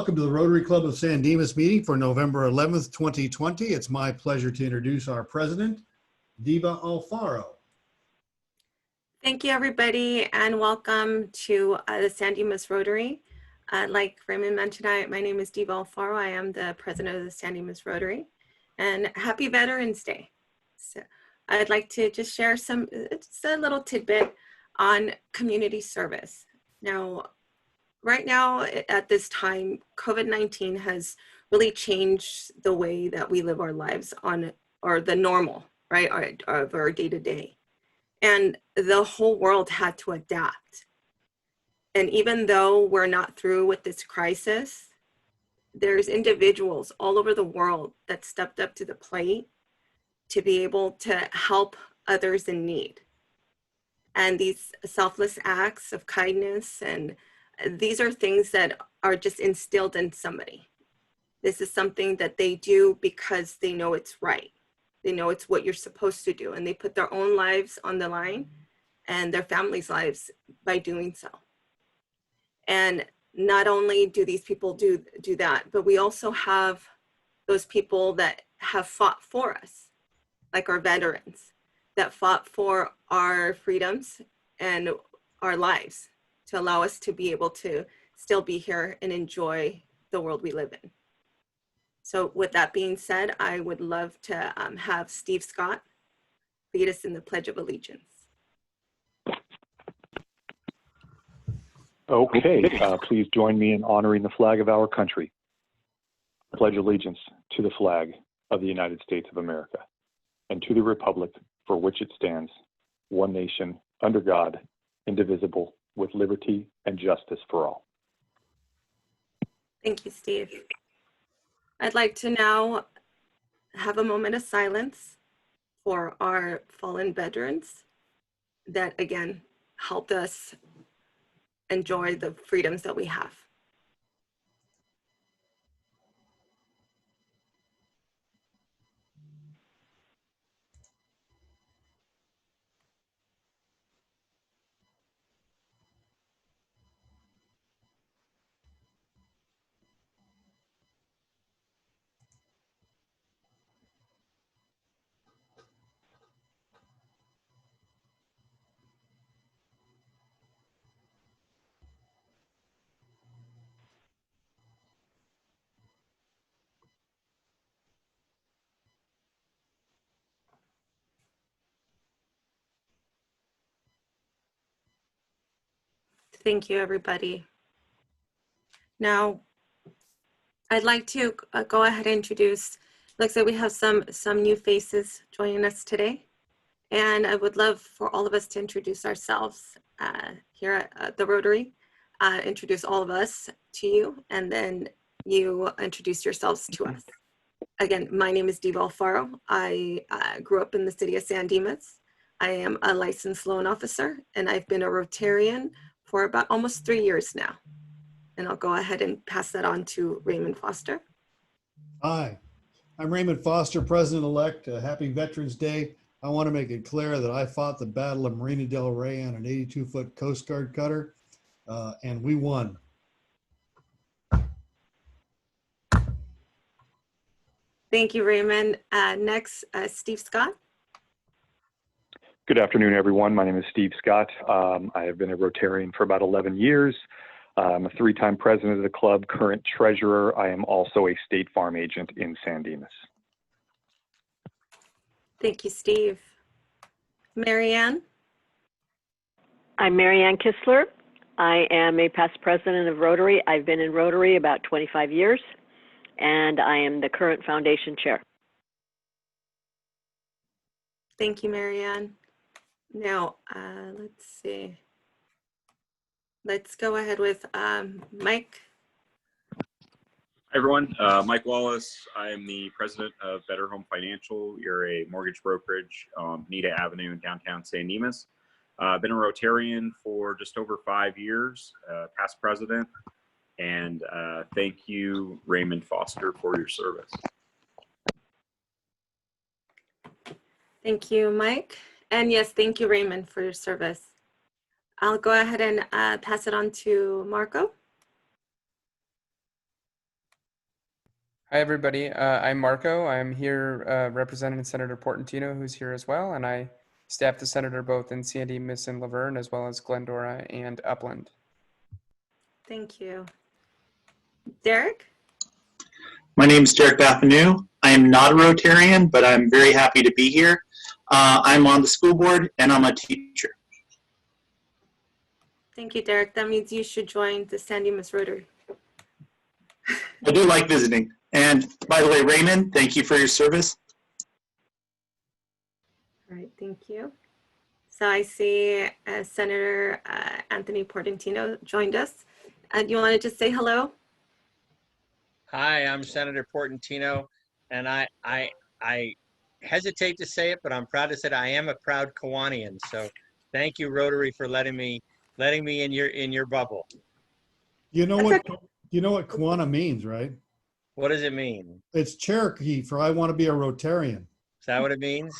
welcome to the Rotary Club of San Dimas meeting for November 11th, 2020. It's my pleasure to introduce our president, Diva Alfaro. Thank you, everybody, and welcome to the San Dimas Rotary. Like Raymond mentioned, my name is Diva Alfaro. I am the president of the San Dimas Rotary, and happy Veterans Day. So I'd like to just share just a little tidbit on community service. Now, right now, at this time, COVID-19 has really changed the way that we live our lives or the normal, right, of our day-to-day. And the whole world had to adapt. And even though we're not through with this crisis, there's individuals all over the world that stepped up to the plate to be able to help others in need. And these selfless acts of kindness, and these are things that are just instilled in somebody. This is something that they do because they know it's right. They know it's what you're supposed to do, and they put their own lives on the line and their families' lives by doing so. And not only do these people do that, but we also have those people that have fought for us, like our veterans, that fought for our freedoms and our lives to allow us to be able to still be here and enjoy the world we live in. So with that being said, I would love to have Steve Scott lead us in the Pledge of Allegiance. Okay, please join me in honoring the flag of our country. I pledge allegiance to the flag of the United States of America and to the republic for which it stands, one nation, under God, indivisible, with liberty and justice for all. Thank you, Steve. I'd like to now have a moment of silence for our fallen veterans that, again, helped us enjoy the freedoms that we have. Thank you, everybody. Now, I'd like to go ahead and introduce, like I said, we have some new faces joining us today. And I would love for all of us to introduce ourselves here at the Rotary, introduce all of us to you, and then you introduce yourselves to us. Again, my name is Diva Alfaro. I grew up in the city of San Dimas. I am a licensed loan officer, and I've been a Rotarian for about almost 3 years now. And I'll go ahead and pass that on to Raymond Foster. Hi, I'm Raymond Foster, President-elect. Happy Veterans Day. I want to make it clear that I fought the Battle of Marina del Rey on an 82-foot Coast Guard cutter, and we won. Thank you, Raymond. Next, Steve Scott. Good afternoon, everyone. My name is Steve Scott. I have been a Rotarian for about 11 years. I'm a three-time president of the club, current treasurer. I am also a State Farm agent in San Dimas. Thank you, Steve. Marianne. I'm Marianne Kistler. I am a past president of Rotary. I've been in Rotary about 25 years, and I am the current foundation chair. Thank you, Marianne. Now, let's see. Let's go ahead with Mike. Hi, everyone. Mike Wallace. I am the president of Better Home Financial. You're a mortgage brokerage on Bonita Avenue in downtown San Dimas. I've been a Rotarian for just over 5 years, past president. And thank you, Raymond Foster, for your service. Thank you, Mike. And yes, thank you, Raymond, for your service. I'll go ahead and pass it on to Marco. Hi, everybody. I'm Marco. I'm here representing Senator Portantino, who's here as well, and I staff the senator both in San Dimas and Laverne, as well as Glendora and Upland. Thank you. Derek? My name is Derek Bathanu. I am not a Rotarian, but I'm very happy to be here. I'm on the school board and I'm a teacher. Thank you, Derek. That means you should join the San Dimas Rotary. I do like visiting. And by the way, Raymond, thank you for your service. All right, thank you. So I see Senator Anthony Portantino joined us. Do you want to just say hello? Hi, I'm Senator Portantino, and I hesitate to say it, but I'm proud to say that I am a proud Kiwanian. So thank you, Rotary, for letting me in your bubble. You know what Kiwana means, right? What does it mean? It's Cherokee for I want to be a Rotarian. Is that what it means?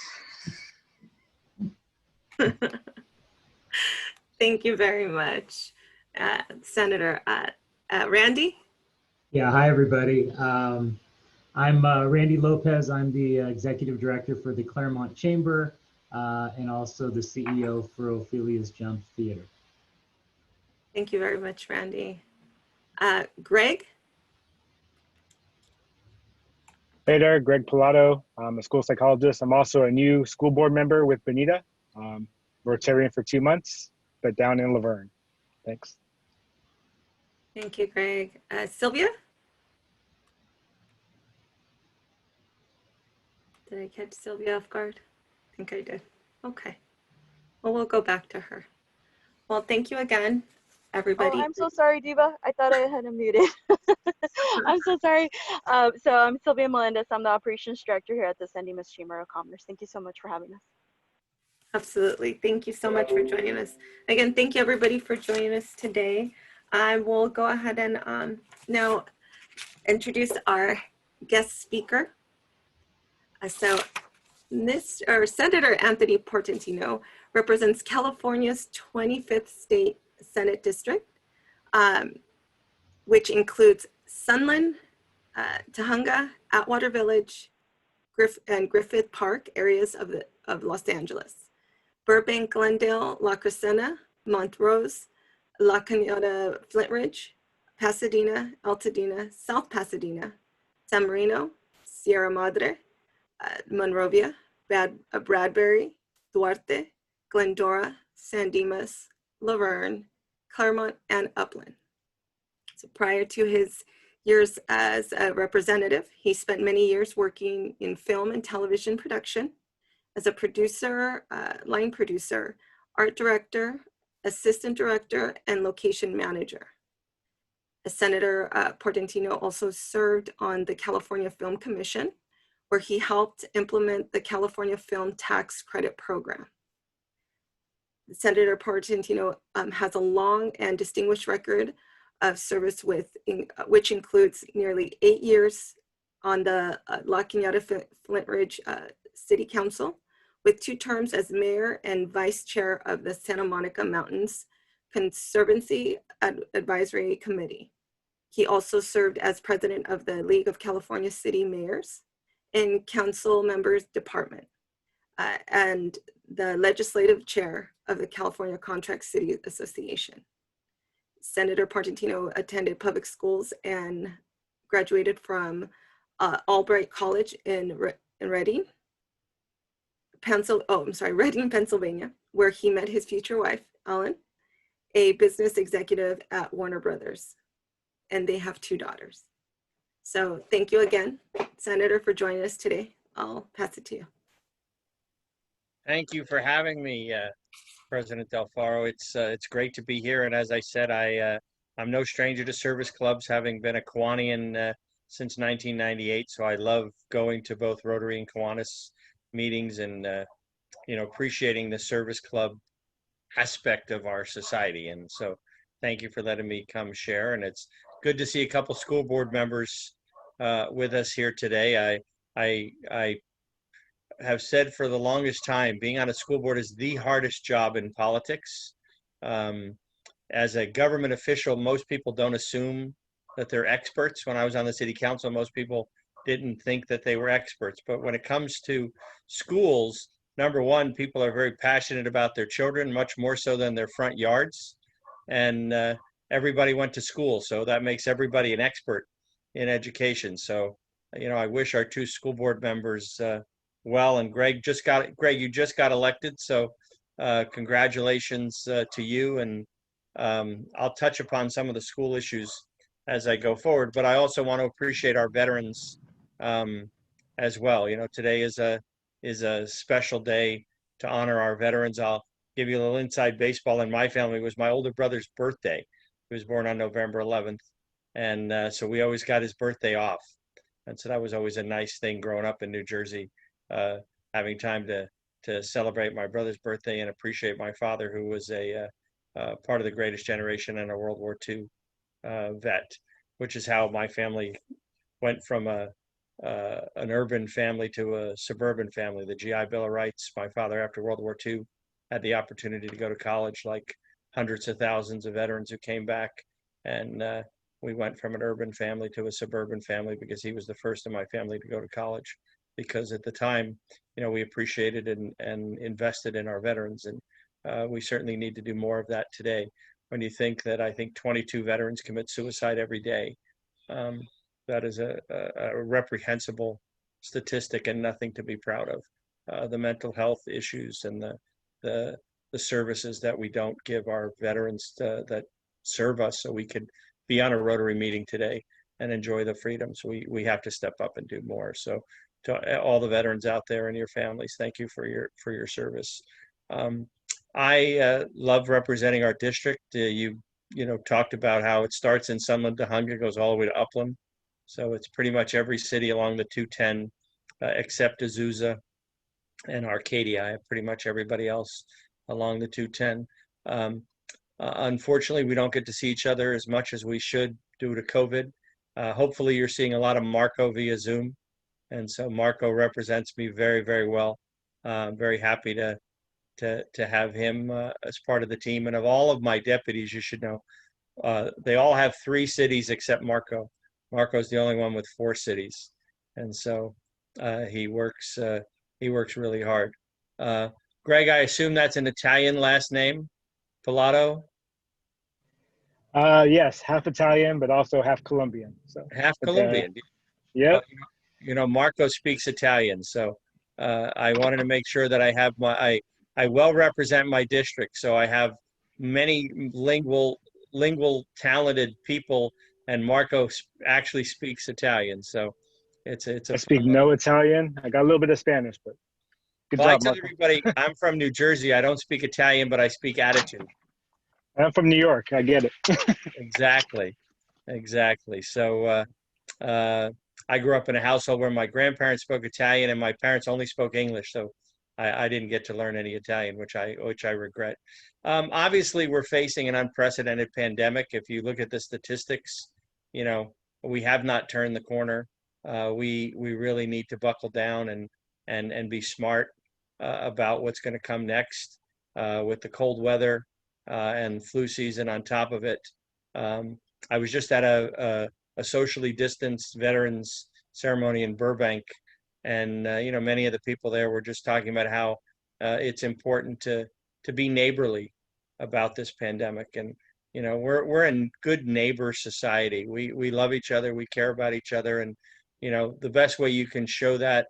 Thank you very much, Senator. Randy? Yeah, hi everybody. I'm Randy Lopez. I'm the Executive Director for the Claremont Chamber and also the CEO for Ophelia's Jump Theater. Thank you very much, Randy. Greg? Hey there, Greg Pilato. I'm a school psychologist. I'm also a new school board member with Benita. Rotarian for 2 months, but down in Laverne. Thanks. Thank you, Greg. Sylvia? Did I catch Sylvia off guard? I think I did. Okay. Well, we'll go back to her. Well, thank you again, everybody. Oh, I'm so sorry, Diva. I thought I had unmuted. I'm so sorry. So I'm Sylvia Melendez. I'm the Operations Director here at the San Dimas Chamber of Commerce. Thank you so much for having us. Absolutely. Thank you so much for joining us. Again, thank you everybody for joining us today. I will go ahead and now introduce our guest speaker. Senator Anthony Portantino represents California's 25th State Senate District, which includes Sunland, Tahunga, Atwater Village, and Griffith Park areas of Los Angeles. Burbank, Glendale, La Crescenta, Montrose, La Cañada, Flint Ridge, Pasadena, Altadena, South Pasadena, San Marino, Sierra Madre, Monrovia, Bradbury, Duarte, Glendora, San Dimas, Laverne, Claremont, and Upland. So prior to his years as a representative, he spent many years working in film and television production as a producer, line producer, art director, assistant director, and location manager. Senator Portantino also served on the California Film Commission, where he helped implement the California Film Tax Credit Program. Senator Portantino has a long and distinguished record of service which includes nearly 8 years on the La Cañada Flint Ridge City Council, with 2 terms as mayor and vice chair of the Santa Monica Mountains Conservancy Advisory Committee. He also served as president of the League of California City Mayors and Council Members Department, and the legislative chair of the California Contract City Association. Senator Portantino attended public schools and graduated from Albright College in Reading, Pennsylvania, where he met his future wife, Ellen, a business executive at Warner Brothers, and they have 2 daughters. So thank you again, Senator, for joining us today. I'll pass it to you. Thank you for having me, President Alfaro. It's great to be here, and as I said, I'm no stranger to service clubs, having been a Kiwanian since 1998. So I love going to both Rotary and Kiwanis meetings, and appreciating the service club aspect of our society. And so, thank you for letting me come share. And it's good to see a couple school board members with us here today. I have said for the longest time, being on a school board is the hardest job in politics. As a government official, most people don't assume that they're experts. When I was on the city council, most people didn't think that they were experts. But when it comes to schools, number one, people are very passionate about their children, much more so than their front yards. And everybody went to school, so that makes everybody an expert in education. So, I wish our two school board members well. And Greg, you just got elected, so congratulations to you. And I'll touch upon some of the school issues as I go forward, but I also want to appreciate our veterans as well. Today is a special day to honor our veterans. I'll give you a little inside baseball. In my family, it was my older brother's birthday. He was born on November 11th. And so we always got his birthday off. And so that was always a nice thing growing up in New Jersey, having time to celebrate my brother's birthday and appreciate my father, who was a part of the greatest generation and a World War II vet, which is how my family went from an urban family to a suburban family. The GI Bill of Rights, my father, after World War II, had the opportunity to go to college like hundreds of thousands of veterans who came back. And we went from an urban family to a suburban family because he was the first in my family to go to college. Because at the time, we appreciated and invested in our veterans. And we certainly need to do more of that today. When you think that I think 22 veterans commit suicide every day, that is a reprehensible statistic and nothing to be proud of. The mental health issues and the services that we don't give our veterans that serve us, so we could be on a Rotary meeting today and enjoy the freedoms. We have to step up and do more. So to all the veterans out there and your families, thank you for your service. I love representing our district. You talked about how it starts in Sunland to Hunger, goes all the way to Upland. So it's pretty much every city along the 210 except Azusa and Arcadia. Pretty much everybody else along the 210. Unfortunately, we don't get to see each other as much as we should due to COVID. Hopefully, you're seeing a lot of Marco via Zoom. And so Marco represents me very, very well. I'm very happy to have him as part of the team. And of all of my deputies, you should know, they all have 3 cities except Marco. Marco's the only one with 4 cities. And so he works really hard. Greg, I assume that's an Italian last name, Pilato? Yes, half Italian, but also half Colombian. So half Colombian. Yep. Marco speaks Italian, so I wanted to make sure that I have I well represent my district, so I have many lingual talented people, and Marco actually speaks Italian, so it's I speak no Italian. I got a little bit of Spanish, but good job, I tell Marco. everybody I'm from New Jersey. I don't speak Italian, but I speak attitude. I'm from New York. I get it. Exactly. So I grew up in a household where my grandparents spoke Italian and my parents only spoke English. So I didn't get to learn any Italian, which I regret. Obviously, we're facing an unprecedented pandemic. If you look at the statistics, we have not turned the corner. We really need to buckle down and be smart about what's going to come next with the cold weather and flu season on top of it. I was just at a socially distanced veterans ceremony in Burbank, and many of the people there were just talking about how it's important to be neighborly about this pandemic. And we're in good neighbor society. We love each other, we care about each other, and the best way you can show that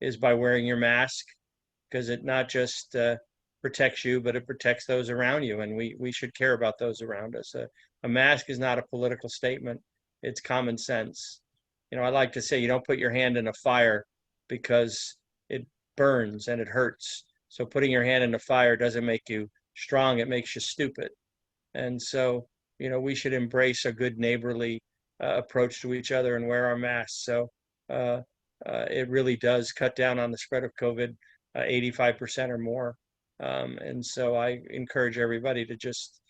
is by wearing your mask, because it not just protects you, but it protects those around you, and we should care about those around us. A mask is not a political statement. It's common sense. I like to say you don't put your hand in a fire because it burns and it hurts. So putting your hand in the fire doesn't make you strong, it makes you stupid. And so, we should embrace a good neighborly approach to each other and wear our masks. So it really does cut down on the spread of COVID 85% or more. And so I encourage everybody to just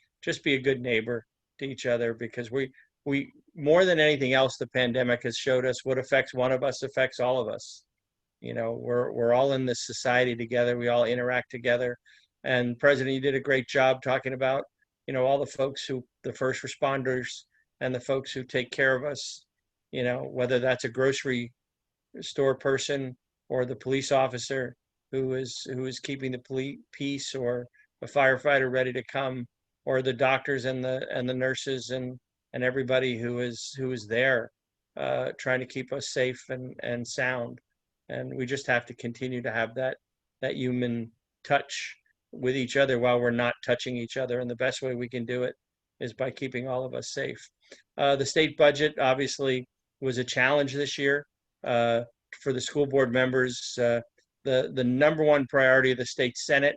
be a good neighbor to each other, because we more than anything else, the pandemic has showed us what affects one of us affects all of us. We're all in this society together. We all interact together. And President, you did a great job talking about, all the folks the first responders and the folks who take care of us, whether that's a grocery store person or the police officer who is keeping the peace, or a firefighter ready to come, or the doctors and the nurses and everybody who is there trying to keep us safe and sound. And we just have to continue to have that human touch with each other while we're not touching each other. And the best way we can do it is by keeping all of us safe. The state budget obviously was a challenge this year for the school board members. The number one priority of the state Senate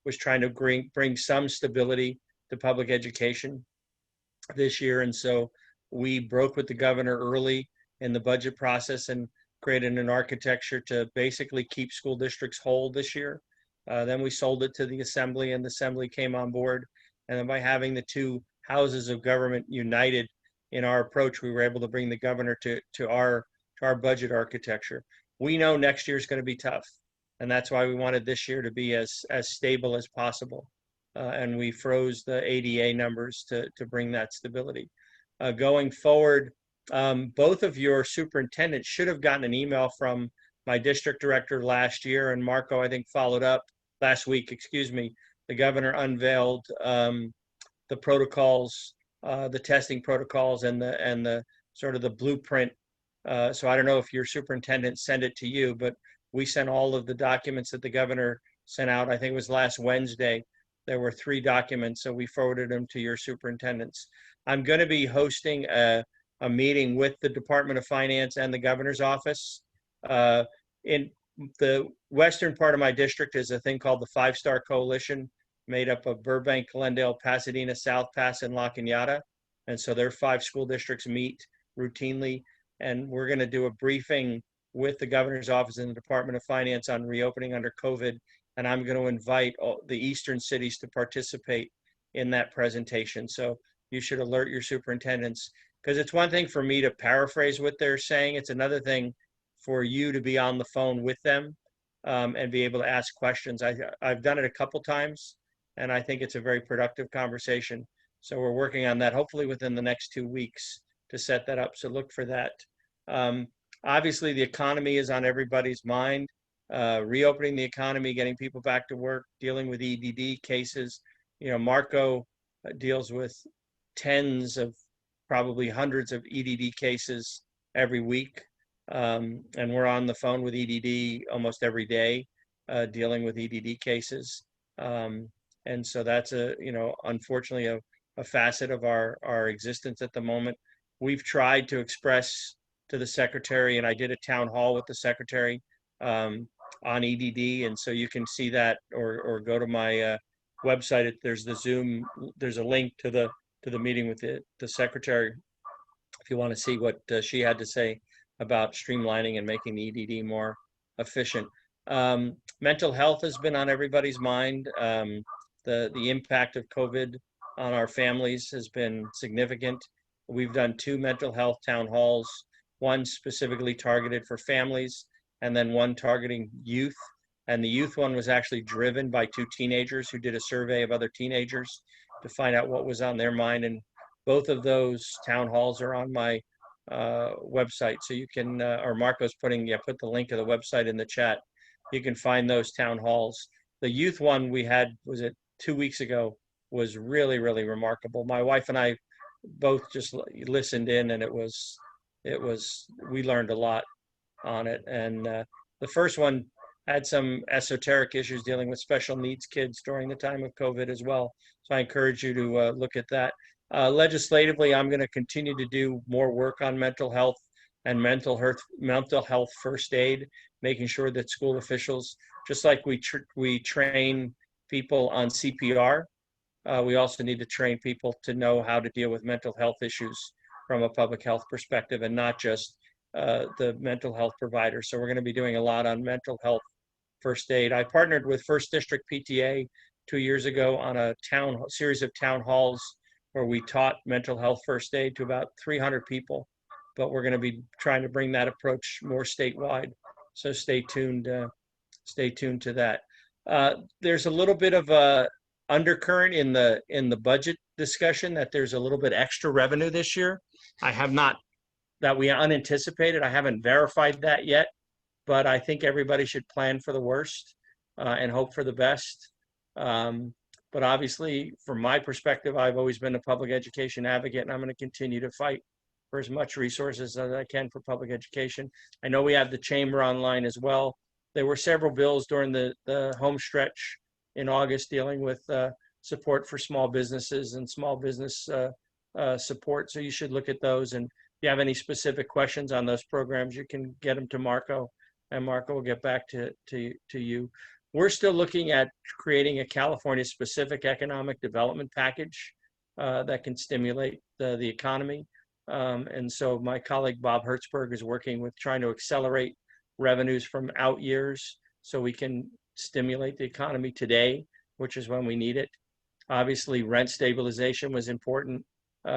was trying to bring some stability to public education this year. And so we broke with the governor early in the budget process and created an architecture to basically keep school districts whole this year. Then we sold it to the assembly, and the assembly came on board. And then by having the two houses of government united in our approach, we were able to bring the governor to our budget architecture. We know next year is going to be tough, and that's why we wanted this year to be as stable as possible. And we froze the ADA numbers to bring that stability. Going forward, both of your superintendents should have gotten an email from my district director last year, and Marco, I think, followed up last week, excuse me. The governor unveiled the protocols, the testing protocols, and the sort of the blueprint. So I don't know if your superintendent sent it to you, but we sent all of the documents that the governor sent out. I think it was last Wednesday. There were 3 documents, so we forwarded them to your superintendents. I'm going to be hosting a meeting with the Department of Finance and the governor's office. In the western part of my district is a thing called the 5-Star Coalition, made up of Burbank, Glendale, Pasadena, South Pass, and La Cañada. And so their 5 school districts meet routinely. And we're going to do a briefing with the governor's office and the Department of Finance on reopening under COVID. And I'm going to invite all the eastern cities to participate in that presentation. So you should alert your superintendents, because it's one thing for me to paraphrase what they're saying. It's another thing for you to be on the phone with them and be able to ask questions. I've done it a couple times, and I think it's a very productive conversation. So we're working on that, hopefully within the next 2 weeks, to set that up. So look for that. Obviously, the economy is on everybody's mind. Reopening the economy, getting people back to work, dealing with EDD cases. You know, Marco deals with tens of, probably hundreds of EDD cases every week. And we're on the phone with EDD almost every day, dealing with EDD cases. And so that's unfortunately a facet of our existence at the moment. We've tried to express to the secretary, and I did a town hall with the secretary on EDD. And so you can see that, or go to my website. There's the Zoom, there's a link to the meeting with the secretary, if you want to see what she had to say about streamlining and making the EDD more efficient. Mental health has been on everybody's mind. The impact of COVID on our families has been significant. We've done 2 mental health town halls, one specifically targeted for families, and then one targeting youth. And the youth one was actually driven by 2 teenagers who did a survey of other teenagers to find out what was on their mind. And both of those town halls are on my website. So you can, or Marco's put the link to the website in the chat. You can find those town halls. The youth one we had, was it 2 weeks ago, was really, really remarkable. My wife and I both just listened in, and we learned a lot on it. And the first one had some esoteric issues dealing with special needs kids during the time of COVID as well. So I encourage you to look at that. Legislatively, I'm going to continue to do more work on mental health and mental health first aid, making sure that school officials, just like we train people on CPR, we also need to train people to know how to deal with mental health issues from a public health perspective, and not just the mental health provider. So we're going to be doing a lot on mental health first aid. I partnered with First District PTA 2 years ago on a series of town halls where we taught mental health first aid to about 300 people, but we're going to be trying to bring that approach more statewide. So stay tuned to that. There's a little bit of a undercurrent in the budget discussion that there's a little bit extra revenue this year. That we unanticipated. I haven't verified that yet, but I think everybody should plan for the worst and hope for the best. But obviously, from my perspective, I've always been a public education advocate, and I'm going to continue to fight for as much resources as I can for public education. I know we have the chamber online as well. There were several bills during the home stretch in August dealing with support for small businesses and small business support. So you should look at those. And if you have any specific questions on those programs, you can get them to Marco, and Marco will get back to you. We're still looking at creating a California-specific economic development package that can stimulate the economy. And so my colleague Bob Hertzberg is working with trying to accelerate revenues from out years so we can stimulate the economy today, which is when we need it. Obviously, rent stabilization was important.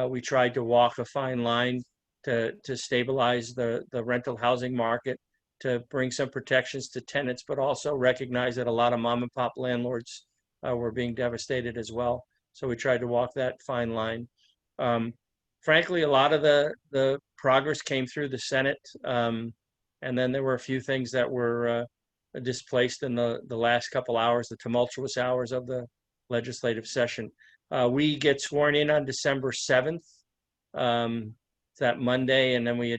We tried to walk a fine line to stabilize the rental housing market, to bring some protections to tenants, but also recognize that a lot of mom and pop landlords were being devastated as well. So we tried to walk that fine line. Frankly, a lot of the progress came through the Senate. And then there were a few things that were displaced in the last couple hours, the tumultuous hours of the legislative session. We get sworn in on December 7th, that Monday, and then we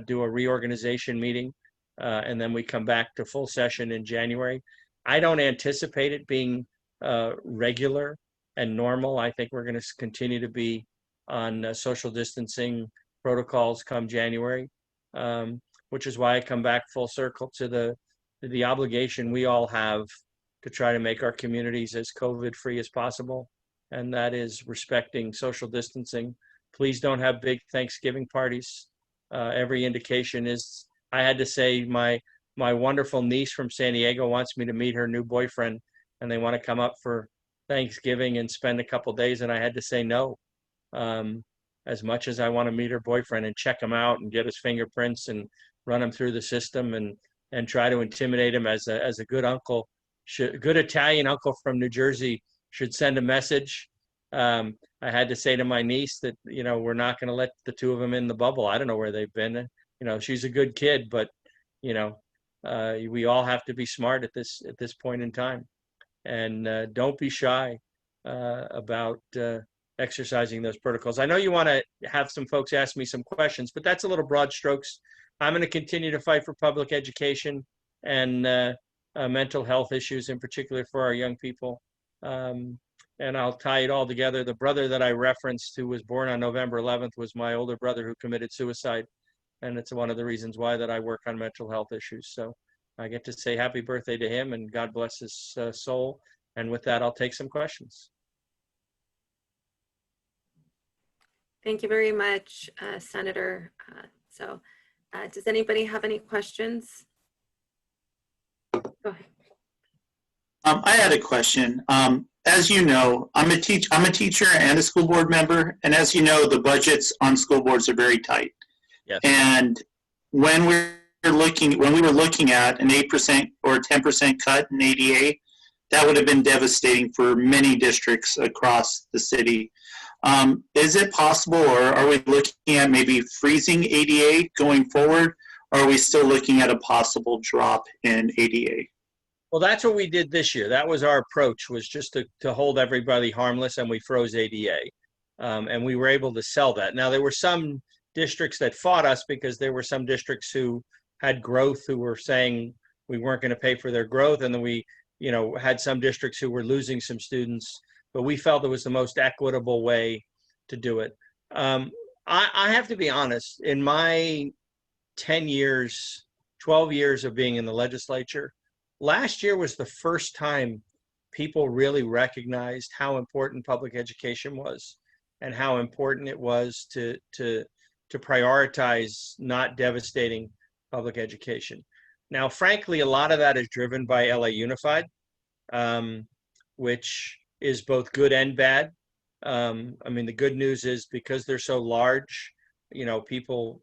do a reorganization meeting. And then we come back to full session in January. I don't anticipate it being regular and normal. I think we're going to continue to be on social distancing protocols come January, which is why I come back full circle to the obligation we all have to try to make our communities as COVID-free as possible, and that is respecting social distancing. Please don't have big Thanksgiving parties. Every indication is, I had to say, my wonderful niece from San Diego wants me to meet her new boyfriend, and they want to come up for Thanksgiving and spend a couple days, and I had to say no. As much as I want to meet her boyfriend and check him out and get his fingerprints and run him through the system and try to intimidate him as a good uncle, good Italian uncle from New Jersey should send a message. I had to say to my niece that, we're not going to let the two of them in the bubble. I don't know where they've been. She's a good kid, but we all have to be smart at this point in time, and don't be shy about exercising those protocols. I know you want to have some folks ask me some questions, but that's a little broad strokes. I'm going to continue to fight for public education and mental health issues, in particular for our young people. And I'll tie it all together. The brother that I referenced, who was born on November 11th, was my older brother who committed suicide. And it's one of the reasons why that I work on mental health issues. So I get to say happy birthday to him, and God bless his soul. And with that, I'll take some questions. Thank you very much, Senator. Does anybody have any questions? Go ahead. I had a question. As you know, I'm a teacher and a school board member, and as you know, the budgets on school boards are very tight. Yes. And when we were looking at an 8% or 10% cut in ADA, that would have been devastating for many districts across the city. Is it possible, or are we looking at maybe freezing ADA going forward, or are we still looking at a possible drop in ADA? Well, that's what we did this year. That was our approach, was just to hold everybody harmless, and we froze ADA. And we were able to sell that. Now, there were some districts that fought us because there were some districts who had growth who were saying we weren't going to pay for their growth. And then we, had some districts who were losing some students, but we felt it was the most equitable way to do it. I have to be honest, in my 10 years, 12 years of being in the legislature, last year was the first time people really recognized how important public education was and how important it was to prioritize not devastating public education. Now, frankly, a lot of that is driven by LA Unified, which is both good and bad. The good news is because they're so large, people,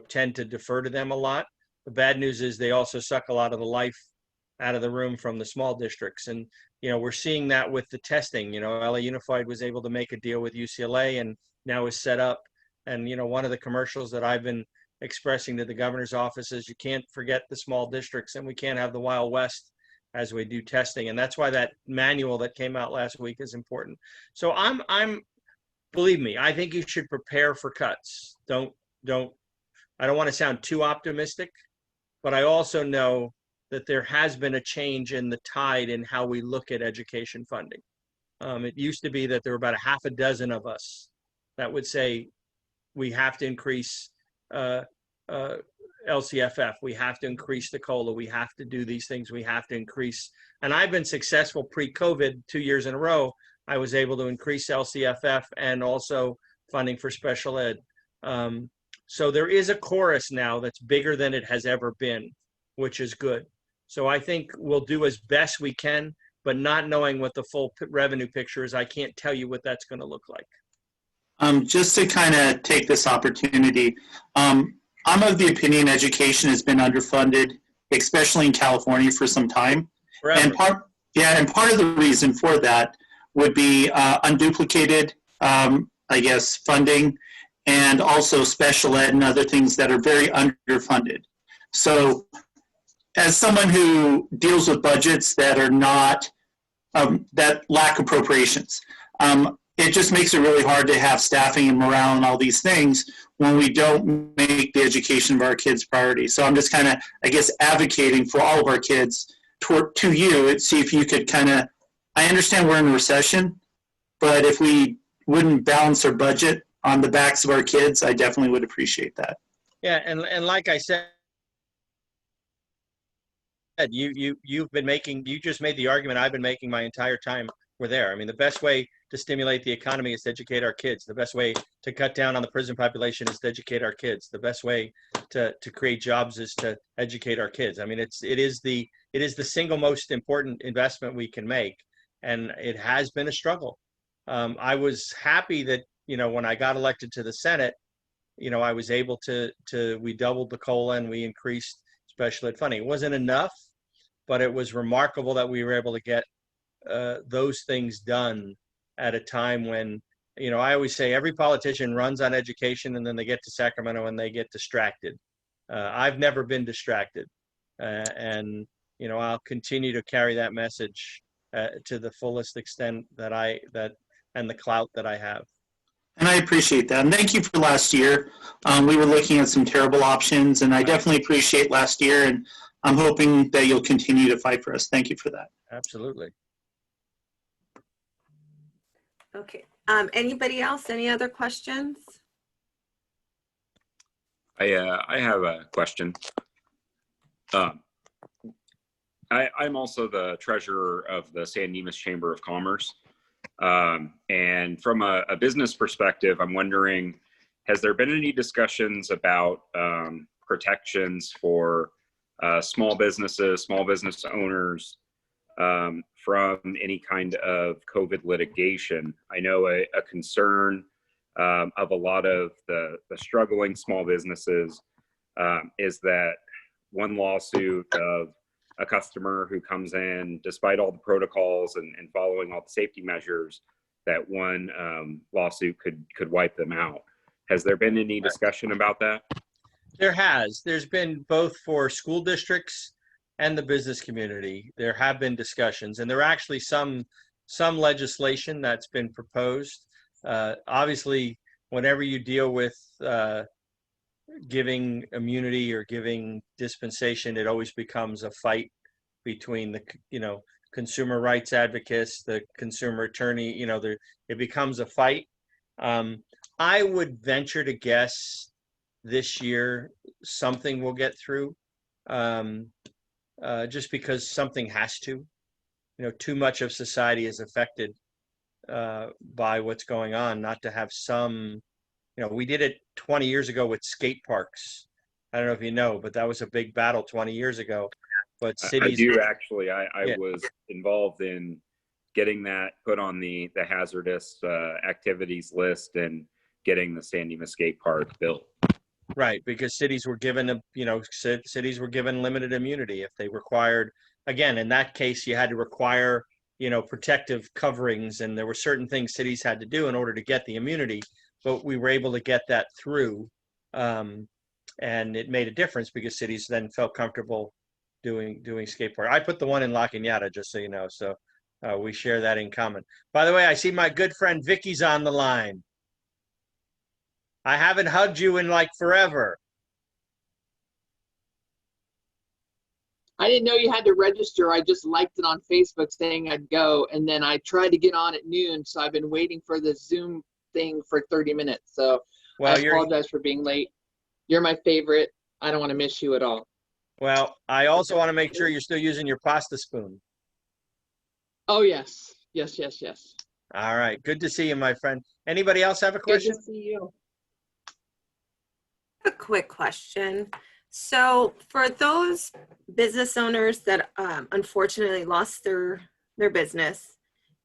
tend to defer to them a lot. The bad news is they also suck a lot of the life out of the room from the small districts. And, we're seeing that with the testing. LA Unified was able to make a deal with UCLA and now is set up. And, one of the commercials that I've been expressing to the governor's office is you can't forget the small districts, and we can't have the Wild West as we do testing. And that's why that manual that came out last week is important. So believe me, I think you should prepare for cuts. I don't want to sound too optimistic, but I also know that there has been a change in the tide in how we look at education funding. It used to be that there were about a half a dozen of us that would say we have to increase LCFF, we have to increase the COLA, we have to do these things, we have to increase. And I've been successful pre-COVID 2 years in a row. I was able to increase LCFF and also funding for special ed. So there is a chorus now that's bigger than it has ever been, which is good. So I think we'll do as best we can, but not knowing what the full revenue picture is, I can't tell you what that's going to look like. Just to kind of take this opportunity, I'm of the opinion education has been underfunded, especially in California, for some time. Forever. And part of the reason for that would be unduplicated, I guess, funding, and also special ed and other things that are very underfunded. So as someone who deals with budgets that are not, that lack appropriations, it just makes it really hard to have staffing and morale and all these things when we don't make the education of our kids priority. So I'm just kind of, I guess, advocating for all of our kids to you, see if you could kind of, I understand we're in a recession, but if we wouldn't balance our budget on the backs of our kids, I definitely would appreciate that. Yeah, and like I said, you've been making, you just made the argument I've been making my entire time we're there. I mean, the best way to stimulate the economy is to educate our kids. The best way to cut down on the prison population is to educate our kids. The best way to create jobs is to educate our kids. I mean, it is the single most important investment we can make, and it has been a struggle. I was happy that, when I got elected to the Senate, I was able we doubled the COLA and we increased special ed funding. It wasn't enough, but it was remarkable that we were able to get those things done at a time when, I always say every politician runs on education and then they get to Sacramento and they get distracted. I've never been distracted. And, I'll continue to carry that message to the fullest extent and the clout that I have. And I appreciate that. And thank you for last year. We were looking at some terrible options, and I definitely appreciate last year, and I'm hoping that you'll continue to fight for us. Thank you for that. Absolutely. Okay. Anybody else? Any other questions? I have a question. I'm also the treasurer of the San Dimas Chamber of Commerce. And from a business perspective, I'm wondering, has there been any discussions about protections for small businesses, small business owners from any kind of COVID litigation? I know a concern of a lot of the struggling small businesses is that one lawsuit of a customer who comes in despite all the protocols and following all the safety measures, that one lawsuit could wipe them out. Has there been any discussion about that? There has. There's been both for school districts and the business community. There have been discussions, and there are actually some legislation that's been proposed. Obviously, whenever you deal with giving immunity or giving dispensation, it always becomes a fight between the consumer rights advocates, the consumer attorney. It becomes a fight. I would venture to guess this year something will get through, just because something has to. Too much of society is affected by what's going on not to have some. We did it 20 years ago with skate parks. I don't know if you know, but that was a big battle 20 years ago. But cities. I do actually. I was involved in getting that put on the hazardous activities list and getting the San Dimas skate park built. Right, because cities were given cities were given limited immunity if they required. Again, in that case, you had to require protective coverings, and there were certain things cities had to do in order to get the immunity. But we were able to get that through. and it made a difference because cities then felt comfortable doing skateboard. I put the one in La Cañada, just so you know. So we share that in common. By the way, I see my good friend Vicky's on the line. I haven't hugged you in like forever. I didn't know you had to register. I just liked it on Facebook saying I'd go, and then I tried to get on at noon, so I've been waiting for the Zoom thing for 30 minutes. So Well, I apologize for being late. You're my favorite. I don't want to miss you at all. Well, I also want to make sure you're still using your pasta spoon. Oh, yes. Yes, yes, yes. All right. Good to see you, my friend. Anybody else have a question? Good to see you. A quick question. So for those business owners that unfortunately lost their business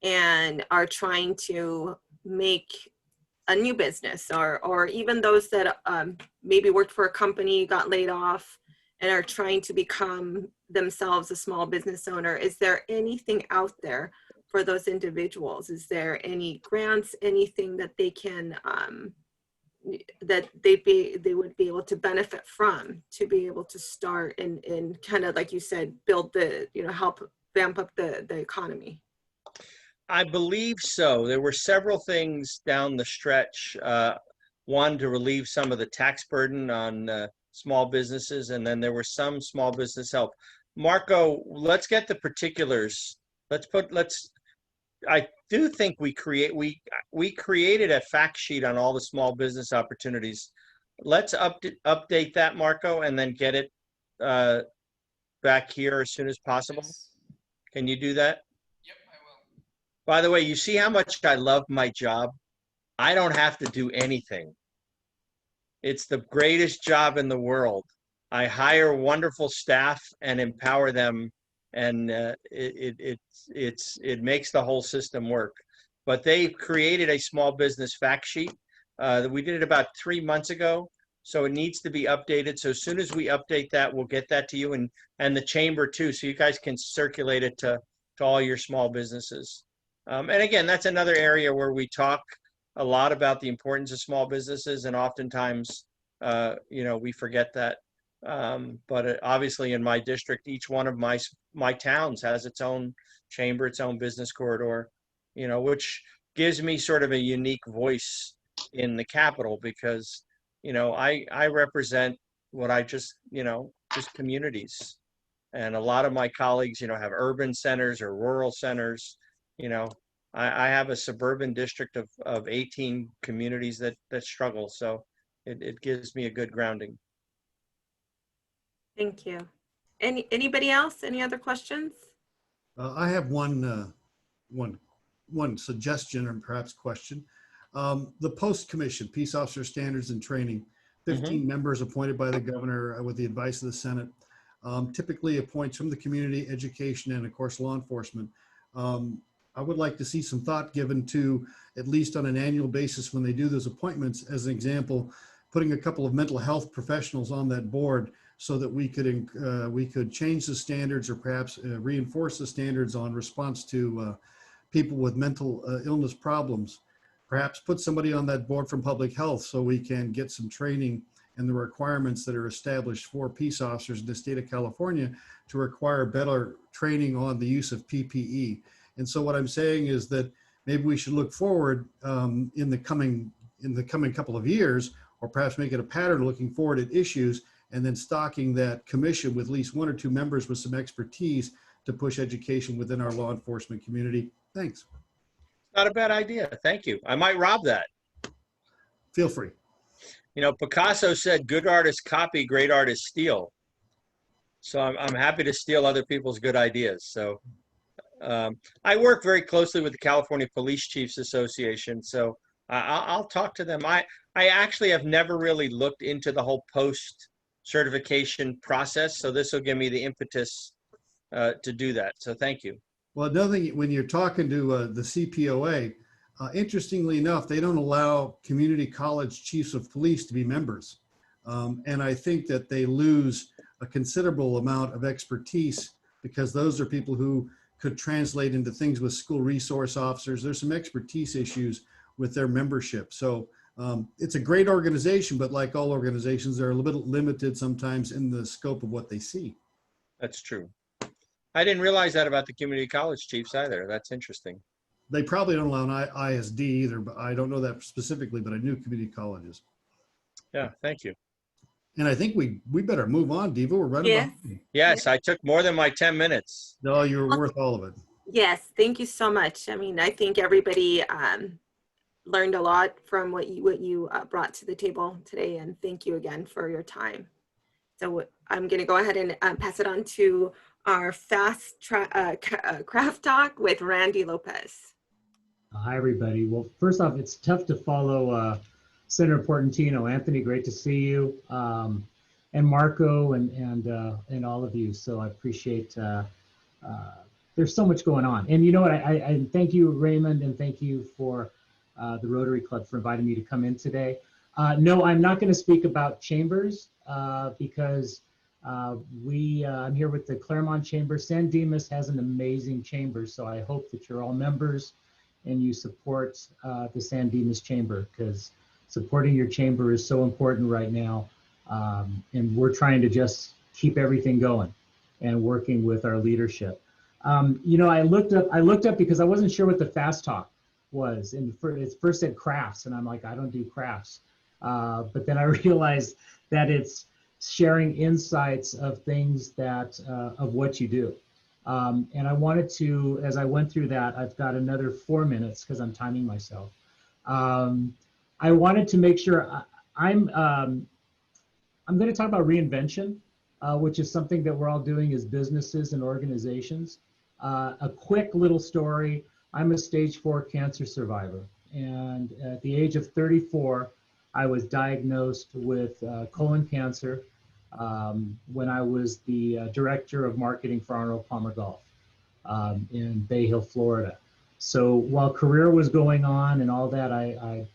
and are trying to make a new business, or even those that maybe worked for a company, got laid off, and are trying to become themselves a small business owner, is there anything out there for those individuals? Is there any grants, anything that they can that they would be able to benefit from to be able to start and kind of, like you said, build the, help vamp up the economy? I believe so. There were several things down the stretch. One, to relieve some of the tax burden on small businesses, and then there were some small business help. Marco, let's get the particulars. I do think we created a fact sheet on all the small business opportunities. Let's update that, Marco, and then get it back here as soon as possible. Can you do that? Yep, I will. By the way, you see how much I love my job? I don't have to do anything. It's the greatest job in the world. I hire wonderful staff and empower them, and it makes the whole system work. But they created a small business fact sheet. We did it about 3 months ago, so it needs to be updated. So as soon as we update that, we'll get that to you, and the chamber too, so you guys can circulate it to all your small businesses. And again, that's another area where we talk a lot about the importance of small businesses, and oftentimes, we forget that. But obviously, in my district, each one of my towns has its own chamber, its own business corridor, which gives me sort of a unique voice in the capital, because, I represent what I just communities. And a lot of my colleagues, have urban centers or rural centers. I have a suburban district of 18 communities that struggle. So it gives me a good grounding. Thank you. Anybody else? Any other questions? I have one suggestion or perhaps question. The Post Commission, Peace Officer Standards and Training, 15 members appointed by the governor with the advice of the Senate, typically appoints from the community, education, and of course, law enforcement. I would like to see some thought given to, at least on an annual basis when they do those appointments, as an example, putting a couple of mental health professionals on that board so that we could change the standards, or perhaps reinforce the standards on response to people with mental illness problems. Perhaps put somebody on that board from public health so we can get some training and the requirements that are established for peace officers in the state of California to require better training on the use of PPE. And so what I'm saying is that maybe we should look forward in the coming couple of years, or perhaps make it a pattern looking forward at issues, and then stocking that commission with at least 1 or 2 members with some expertise to push education within our law enforcement community. Thanks. Not a bad idea. Thank you. I might rob that. Feel free. Picasso said, "Good artists copy, great artists steal." So I'm happy to steal other people's good ideas. So I work very closely with the California Police Chiefs Association. So I'll talk to them. I actually have never really looked into the whole post certification process. So this will give me the impetus to do that. So thank you. Well, another thing, when you're talking to the CPOA, interestingly enough, they don't allow community college chiefs of police to be members. And I think that they lose a considerable amount of expertise, because those are people who could translate into things with school resource officers. There's some expertise issues with their membership. So It's a great organization, but like all organizations, they're a little bit limited sometimes in the scope of what they see. That's true. I didn't realize that about the community college chiefs either. That's interesting. They probably don't allow an ISD either, but I don't know that specifically, but I knew community colleges. Yeah, thank you. And I think we better move on, Diva. We're running Yes. behind. Yes, I took more than my 10 minutes. No, you're worth all of it. Yes, thank you so much. I mean, I think everybody learned a lot from what you brought to the table today, and thank you again for your time. So I'm going to go ahead and pass it on to our craft talk with Randy Lopez. Hi, everybody. Well, first off, it's tough to follow Senator Portantino. Anthony, great to see you, and Marco and all of you. So I appreciate. There's so much going on, and you know what? I thank you, Raymond, and thank you for the Rotary Club for inviting me to come in today. No, I'm not going to speak about chambers because I'm here with the Claremont Chamber. San Dimas has an amazing chamber, so I hope that you're all members and you support the San Dimas Chamber, because supporting your chamber is so important right now. And we're trying to just keep everything going and working with our leadership. You know, I looked up because I wasn't sure what the fast talk was, and it first said crafts, and I'm like, I don't do crafts. But then I realized that it's sharing insights of things that of what you do. And I wanted to, as I went through that, I've got another 4 minutes because I'm timing myself. I wanted to make sure I'm going to talk about reinvention, which is something that we're all doing as businesses and organizations. A quick little story. I'm a stage 4 cancer survivor. And at the age of 34, I was diagnosed with colon cancer when I was the director of marketing for Arnold Palmer Golf in Bay Hill, Florida. So while career was going on and all that, I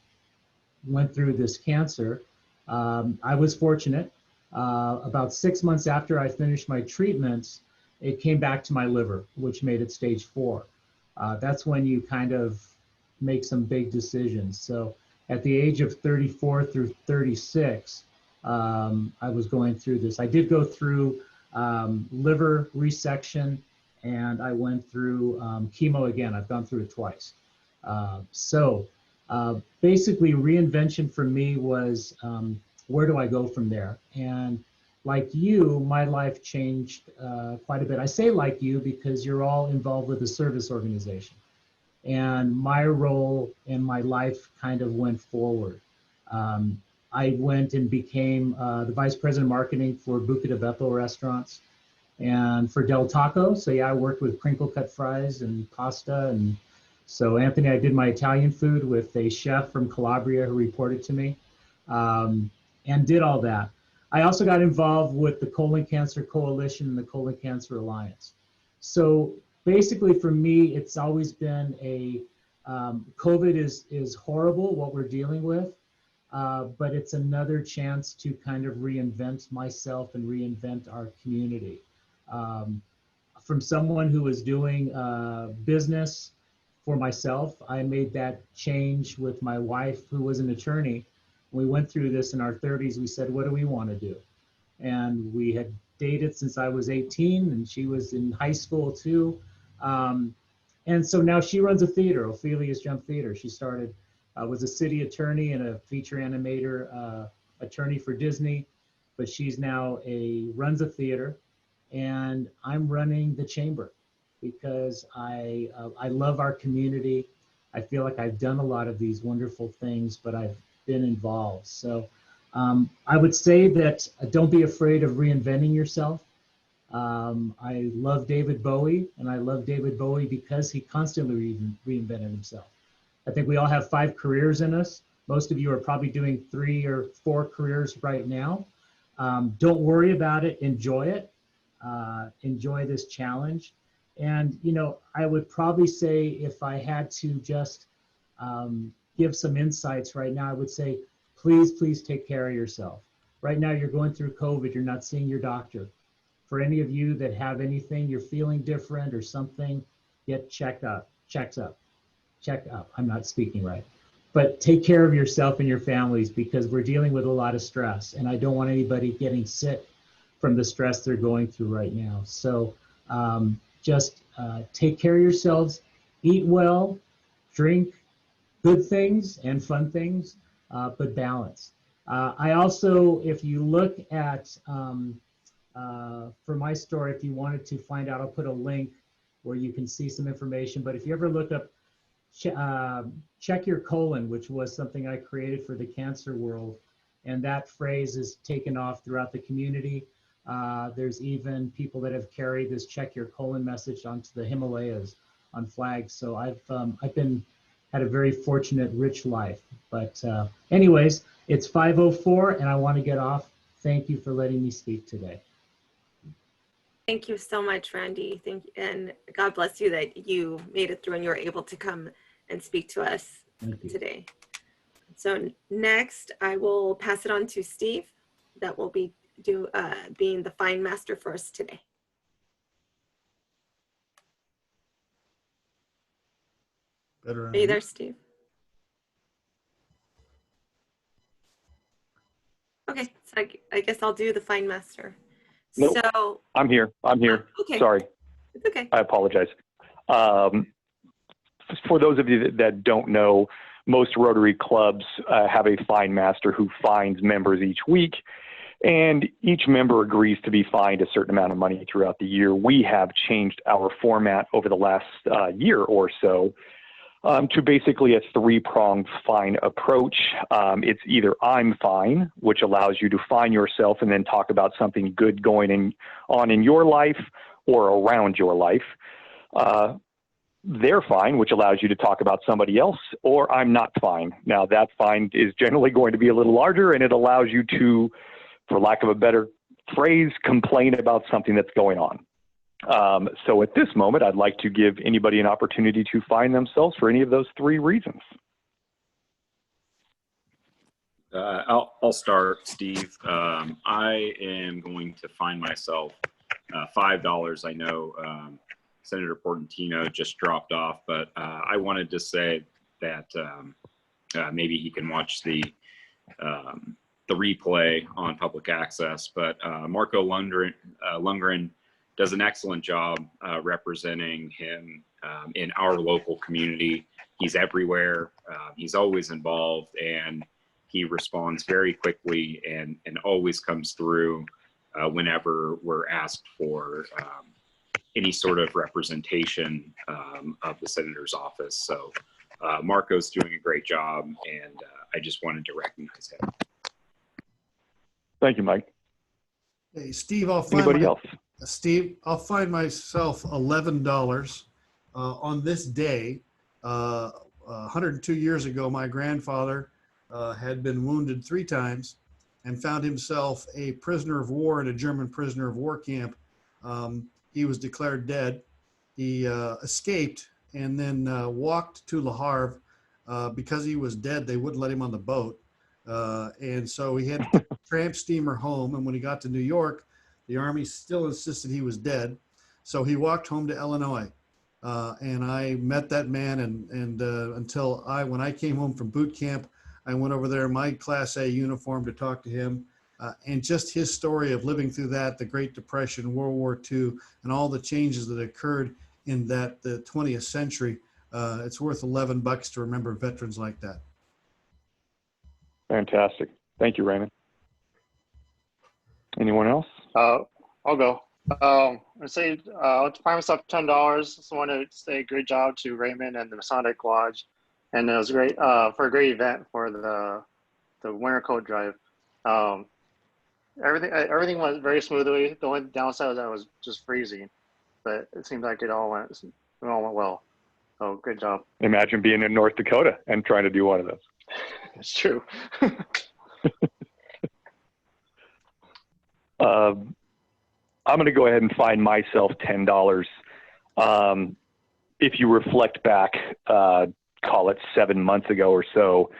went through this cancer. I was fortunate. About 6 months after I finished my treatments, it came back to my liver, which made it stage 4. That's when you kind of make some big decisions. So at the age of 34 through 36, I was going through this. I did go through liver resection, and I went through chemo again. I've gone through it twice. Basically, reinvention for me was where do I go from there? And like you, my life changed quite a bit. I say like you because you're all involved with a service organization. And my role in my life kind of went forward. I went and became the vice president of marketing for Buca de Beppo restaurants and for Del Taco. So yeah, I worked with crinkle cut fries and pasta. And so Anthony, I did my Italian food with a chef from Calabria who reported to me and did all that. I also got involved with the Colon Cancer Coalition and the Colon Cancer Alliance. So basically for me, it's always been COVID is horrible, what we're dealing with, but it's another chance to kind of reinvent myself and reinvent our community. From someone who was doing business for myself, I made that change with my wife, who was an attorney. We went through this in our 30s. We said, what do we want to do? And we had dated since I was 18, and she was in high school too. And so now she runs a theater, Ophelia's Jump Theater. She started, was a city attorney and a feature animator attorney for Disney, but she's now runs a theater, and I'm running the chamber because I love our community. I feel like I've done a lot of these wonderful things, but I've been involved. So I would say that don't be afraid of reinventing yourself. I love David Bowie, and I love David Bowie because he constantly reinvented himself. I think we all have 5 careers in us. Most of you are probably doing 3 or 4 careers right now. Don't worry about it, enjoy it. Enjoy this challenge. And, you know, I would probably say if I had to just give some insights right now, I would say, please take care of yourself. Right now, you're going through COVID, you're not seeing your doctor. For any of you that have anything, you're feeling different or something, get checked up. I'm not speaking right. but take care of yourself and your families, because we're dealing with a lot of stress, and I don't want anybody getting sick from the stress they're going through right now. So just take care of yourselves, eat well, drink good things and fun things, but balance. I also, if you look at, for my story, if you wanted to find out, I'll put a link where you can see some information. But if you ever look up check your colon, which was something I created for the cancer world, and that phrase is taken off throughout the community. There's even people that have carried this check your colon message onto the Himalayas on flags. So I've had a very fortunate, rich life. But anyways, it's 5:04 and I want to get off. Thank you for letting me speak today. Thank you so much, Randy. Thank you, and God bless you that you made it through and you were able to come and speak to us today. So next, I will pass it on to Steve, that will be being the fine master for us today. Are you there, Steve? Okay, so I guess I'll do the fine master. Nope. So I'm here. okay. Sorry. It's okay. I apologize. For those of you that don't know, most Rotary clubs have a fine master who fines members each week, and each member agrees to be fined a certain amount of money throughout the year. We have changed our format over the last year or so to basically a three-pronged fine approach. It's either I'm fine, which allows you to fine yourself and then talk about something good going on in your life or around your life. They're fine, which allows you to talk about somebody else, or I'm not fine. Now that fine is generally going to be a little larger, and it allows you to, for lack of a better phrase, complain about something that's going on. So at this moment, I'd like to give anybody an opportunity to fine themselves for any of those three reasons. I'll start, Steve. I am going to fine myself $5. I know Senator Portantino just dropped off, but I wanted to say that maybe he can watch the replay on public access. But Marco Lundgren does an excellent job representing him in our local community. He's everywhere. He's always involved, and he responds very quickly and always comes through whenever we're asked for any sort of representation of the senator's office. So Marco's doing a great job, and I just wanted to recognize him. Thank you, Mike. Hey, Steve, I'll find Anybody else? Steve, I'll find myself $11 on this day. 102 years ago, my grandfather had been wounded 3 times and found himself a prisoner of war in a German prisoner of war camp. He was declared dead. He escaped and then walked to Le Havre. Because he was dead, they wouldn't let him on the boat. And so he had to take a tramp steamer home. And when he got to New York, the Army still insisted he was dead. So he walked home to Illinois. And I met that man. And when I came home from boot camp, I went over there in my Class A uniform to talk to him. And just his story of living through that, the Great Depression, World War II, and all the changes that occurred in the 20th century. It's worth $11 to remember veterans like that. Fantastic. Thank you, Raymond. Anyone else? I'll go. I'll find myself $10. Just want to say great job to Raymond and the Masonic Lodge. And it was great for a great event for the winter coat drive. Everything went very smoothly. The only downside was that it was just freezing, but it seemed like it all went well. So good job. Imagine being in North Dakota and trying to do one of those. It's true. I'm going to go ahead and fine myself $10. If you reflect back, call it 7 months ago or so,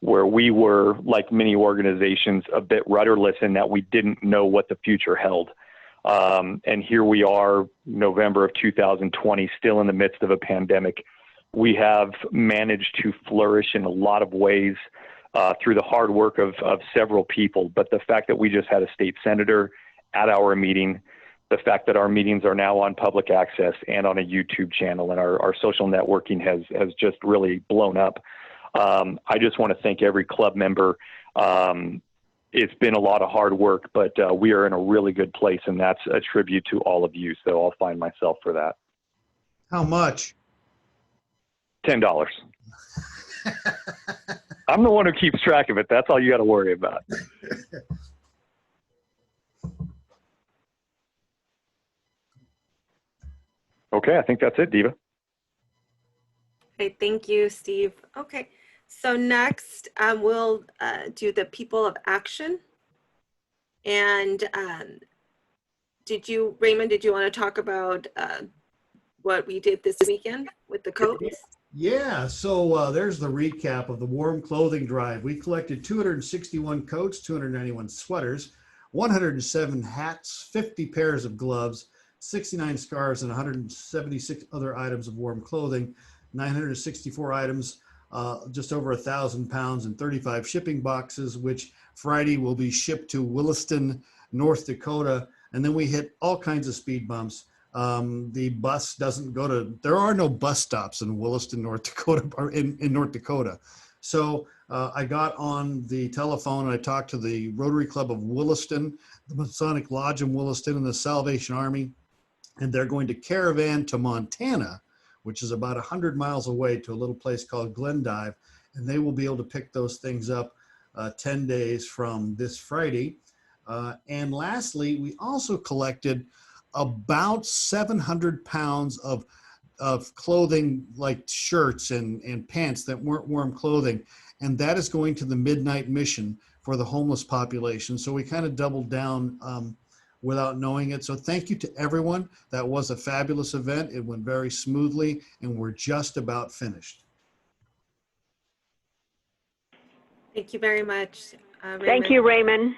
where we were, like many organizations, a bit rudderless in that we didn't know what the future held. And here we are, November of 2020, still in the midst of a pandemic. we have managed to flourish in a lot of ways through the hard work of several people. But the fact that we just had a state senator at our meeting, the fact that our meetings are now on public access and on a YouTube channel, and our social networking has just really blown up. I just want to thank every club member. It's been a lot of hard work, but we are in a really good place, and that's a tribute to all of you. So I'll find myself for that. How much? $10. I'm the one who keeps track of it. That's all you got to worry about. Okay, I think that's it, Diva. Okay, thank you, Steve. Okay, so next we'll do the People of Action. And Raymond, did you want to talk about what we did this weekend with the coats? Yeah, so there's the recap of the warm clothing drive. We collected 261 coats, 291 sweaters, 107 hats, 50 pairs of gloves, 69 scarves, and 176 other items of warm clothing, 964 items, just over 1,000 pounds, and 35 shipping boxes, which Friday will be shipped to Williston, North Dakota. And then we hit all kinds of speed bumps. The bus doesn't go to, there are no bus stops in Williston, North Dakota, or in North Dakota. So I got on the telephone and I talked to the Rotary Club of Williston, the Masonic Lodge in Williston, and the Salvation Army. And they're going to caravan to Montana, which is about 100 miles away, to a little place called Glendive. And they will be able to pick those things up 10 days from this Friday. And lastly, we also collected about 700 pounds of clothing, like shirts and pants that weren't warm clothing. And that is going to the Midnight Mission for the homeless population. So we kind of doubled down without knowing it. So thank you to everyone. That was a fabulous event. It went very smoothly, and we're just about finished. Thank you very much. Thank you, Raymond.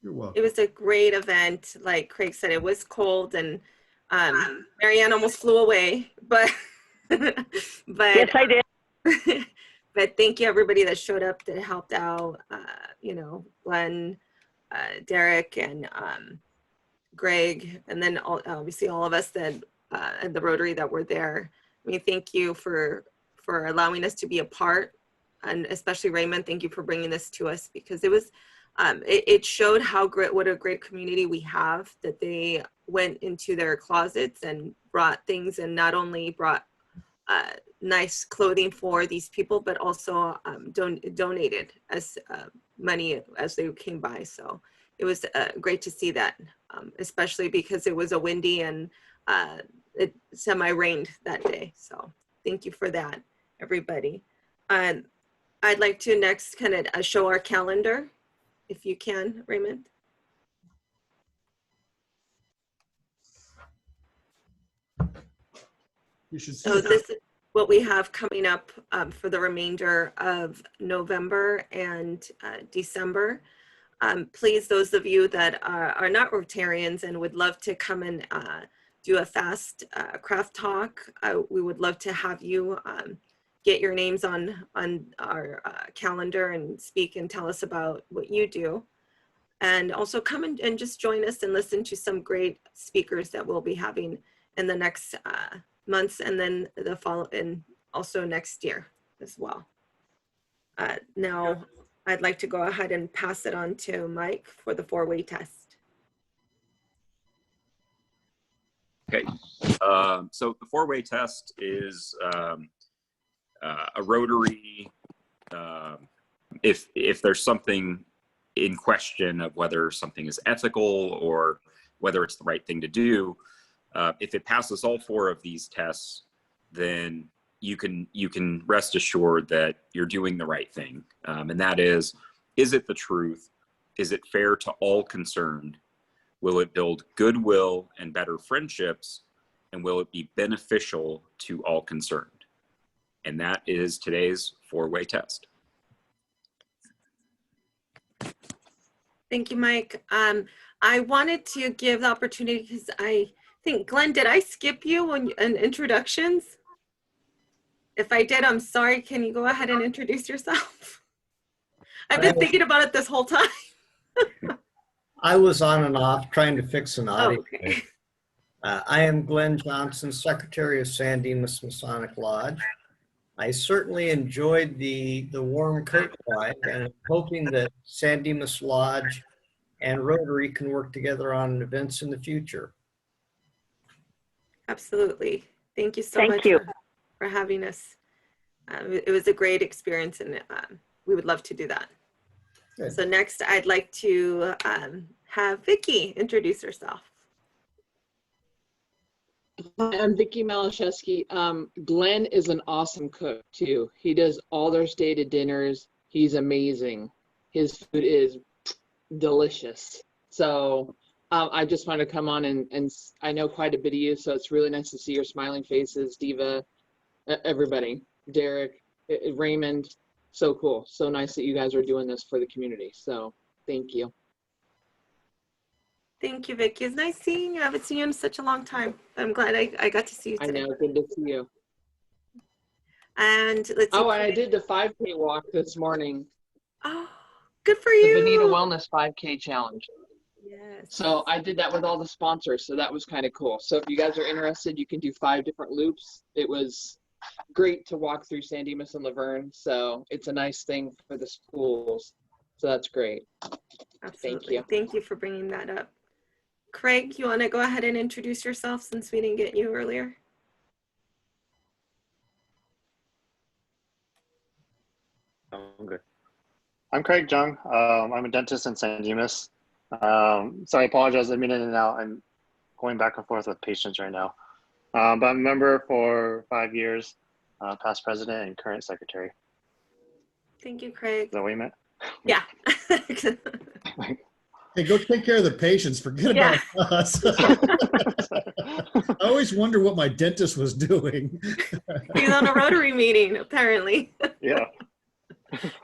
You're welcome. It was a great event. Like Craig said, it was cold, and Marianne almost flew away, but Yes, I did. But thank you everybody that showed up, that helped out. You know, Glenn, Derek, and Greg, and then obviously all of us that at the Rotary that were there. I mean, thank you for allowing us to be a part, and especially Raymond, thank you for bringing this to us, because it was it showed what a great community we have, that they went into their closets and brought things, and not only brought nice clothing for these people, but also donated as money as they came by. So it was great to see that, especially because it was a windy and it semi-rained that day. So thank you for that, everybody. I'd like to next kind of show our calendar, if you can, Raymond. You should see So this is what we have coming up for the remainder of November and December. Please, those of you that are not Rotarians and would love to come and do a fast craft talk, we would love to have you get your names on our calendar and speak and tell us about what you do. And also come and just join us and listen to some great speakers that we'll be having in the next months, and then the fall, and also next year as well. Now, I'd like to go ahead and pass it on to Mike for the four-way test. Okay, so the four-way test is a Rotary, if there's something in question of whether something is ethical or whether it's the right thing to do, if it passes all four of these tests, then you can rest assured that you're doing the right thing. And that is it the truth? Is it fair to all concerned? Will it build goodwill and better friendships? And will it be beneficial to all concerned? And that is today's four-way test. Thank you, Mike. I wanted to give the opportunity, because I think, Glenn, did I skip you in introductions? If I did, I'm sorry. Can you go ahead and introduce yourself? I've been thinking about it this whole time. I was on and off trying to fix an Oh, audio. okay. I am Glenn Johnson, Secretary of San Dimas Masonic Lodge. I certainly enjoyed the warm coat flag, and I'm hoping that San Dimas Lodge and Rotary can work together on events in the future. Absolutely. Thank you so Thank much you. for having us. It was a great experience, and we would love to do that. Good. So next, I'd like to have Vicki introduce herself. Hi, I'm Vicki Malashevsky. Glenn is an awesome cook too. He does all their stated dinners. He's amazing. His food is delicious. So I just wanted to come on and I know quite a bit of you, so it's really nice to see your smiling faces, Diva, everybody, Derek, Raymond. So cool. So nice that you guys are doing this for the community. So thank you. Thank you, Vicki. It's nice seeing you. I haven't seen you in such a long time. I'm glad I got to see you today. I know. Good to see you. And let's see. Oh, and I did the 5K walk this morning. Oh, good for The you. Bonita Wellness 5K Challenge. Yes. So I did that with all the sponsors. So that was kind of cool. So if you guys are interested, you can do 5 different loops. It was great to walk through San Dimas and Laverne. So it's a nice thing for the schools. So that's great. Absolutely. Thank you. Thank you for bringing that up. Craig, you want to go ahead and introduce yourself since we didn't get you earlier? I'm good. I'm Craig Jung. I'm a dentist in San Dimas. So I apologize. I'm in and out. I'm going back and forth with patients right now. But I'm a member for 5 years, past president and current secretary. Thank you, Craig. Is that what you meant? Yeah. Hey, go take care of the patients. Forget Yeah. about us. I always wonder what my dentist was doing. He's on a Rotary meeting, apparently. Yeah.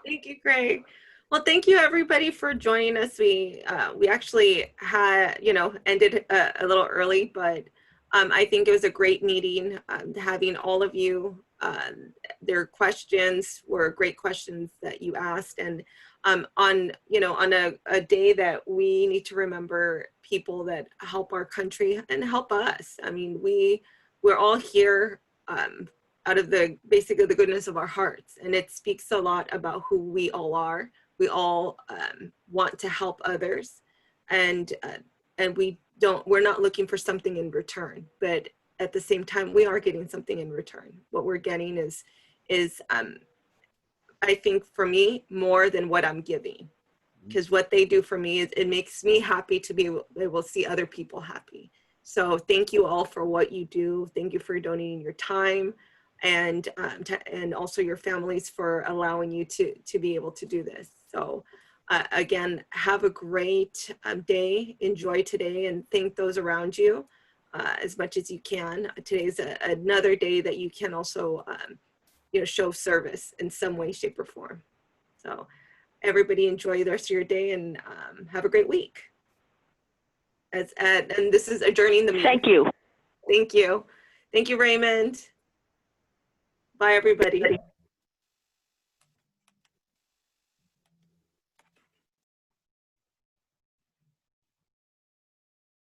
Thank you, Craig. Well, thank you everybody for joining us. We actually had, ended a little early, but I think it was a great meeting. Having all of you, their questions were great questions that you asked, and on a day that we need to remember people that help our country and help us. I mean, we're all here out of basically the goodness of our hearts, and it speaks a lot about who we all are. We all want to help others, and we're not looking for something in return, but at the same time, we are getting something in return. What we're getting is I think for me, more than what I'm giving, because what they do for me is it makes me happy to be able to see other people happy. So thank you all for what you do. Thank you for donating your time, and also your families for allowing you to be able to do this. So again, have a great day. Enjoy today and thank those around you as much as you can. Today's another day that you can also show service in some way, shape, or form. So everybody enjoy the rest of your day and have a great week. And this is adjourning the meeting. Thank you. Thank you. Thank you, Raymond. Bye, everybody.